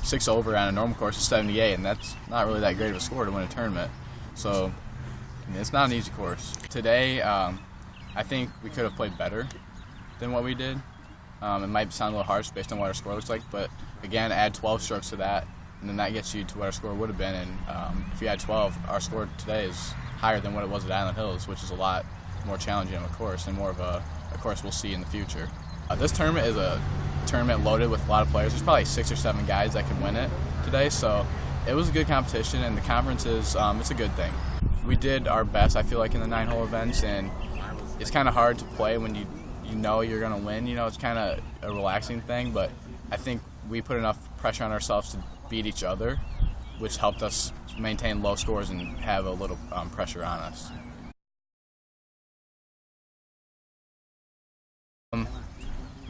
6 over on a normal course is 78, and that's not really that great of a score to win a tournament. So I mean, it's not an easy course. Today, I think we could have played better than what we did. It might sound a little harsh based on what our score looks like, but again, add 12 strokes to that, and then that gets you to what our score would have been. And if you add 12, our score today is higher than what it was at Island Hills, which is a lot more challenging of a course and more of a course we'll see in the future. This tournament is a tournament loaded with a lot of players. There's probably 6 or 7 guys that can win it today, so it was a good competition, and the conference is it's a good thing. We did our best, I feel like, in the 9-hole events, and it's kind of hard to play when you know you're going to win. You know, it's kind of a relaxing thing, but I think we put enough pressure on ourselves to beat each other, which helped us maintain low scores and have a little pressure on us.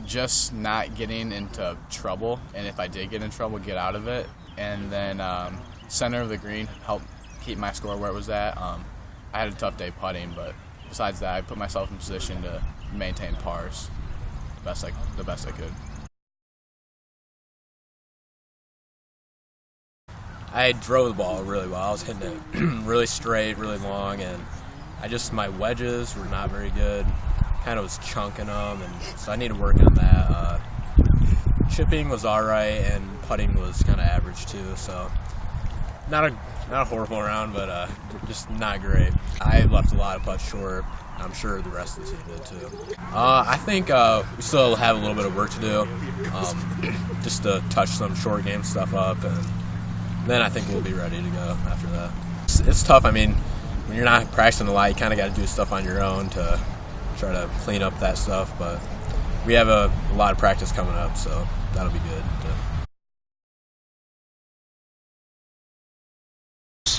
Just not getting into trouble, and if I did get in trouble, get out of it. And then center of the green helped keep my score where it was at. I had a tough day putting, but besides that, I put myself in position to maintain pars the best I could. I drove the ball really well. I was hitting it really straight, really long, and my wedges were not very good. Kind of was chunking them, and so I need to work on that. Chipping was all right, and putting was kind of average too. So not a horrible round, but just not great. I left a lot of putts short. I'm sure the rest of the team did too. I think we still have a little bit of work to do, just to touch some short game stuff up, and then I think we'll be ready to go after that. It's tough. I mean, when you're not practicing a lot, you kind of got to do stuff on your own to try to clean up that stuff, but we have a lot of practice coming up, so that'll be good.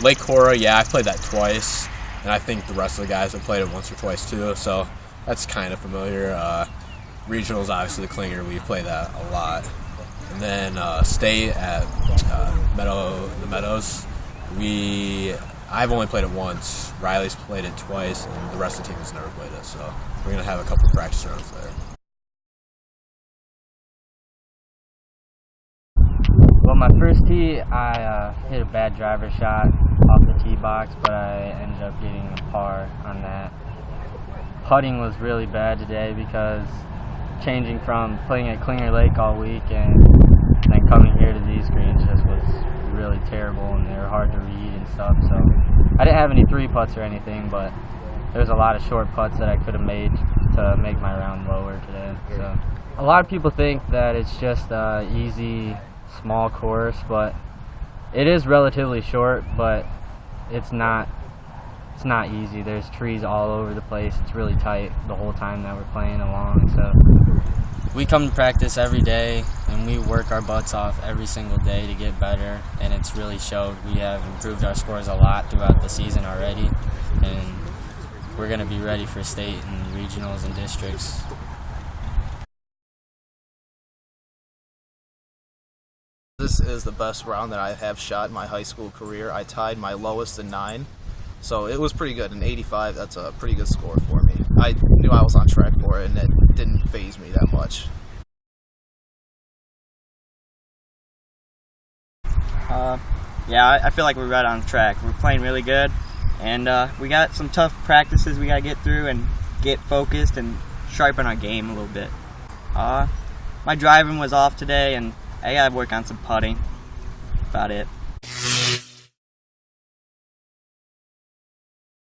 Lake Cora, yeah, I played that twice, and I think the rest of the guys have played it once or twice too, so that's kind of familiar. Regionals, obviously the Klinger, we play that a lot. And then state at the Meadows, I've only played it once. Riley's played it twice, and the rest of the team has never played it. So we're going to have a couple of practice rounds there. Well, my first tee, I hit a bad driver shot off the tee box, but I ended up getting a par on that. Putting was really bad today because changing from playing at Klinger Lake all week and then coming here to these greens just was really terrible, and they were hard to read and stuff. So I didn't have any 3-putts or anything, but there's a lot of short putts that I could have made to make my round lower today. So a lot of people think that it's just an easy, small course, but it is relatively short, but it's not easy. There's trees all over the place. It's really tight the whole time that we're playing along. So we come to practice every day, and we work our butts off every single day to get better, and it's really showed. We have improved our scores a lot throughout the season already, and we're going to be ready for state and regionals and districts. This is the best round that I have shot in my high school career. I tied my lowest in 9, so it was pretty good. An 85, that's a pretty good score for me. I knew I was on track for it, and it didn't faze me that much. Yeah, I feel like we're right on track. We're playing really good, and we got some tough practices we got to get through and get focused and sharpen our game a little bit. My driving was off today, and I got to work on some putting. About it.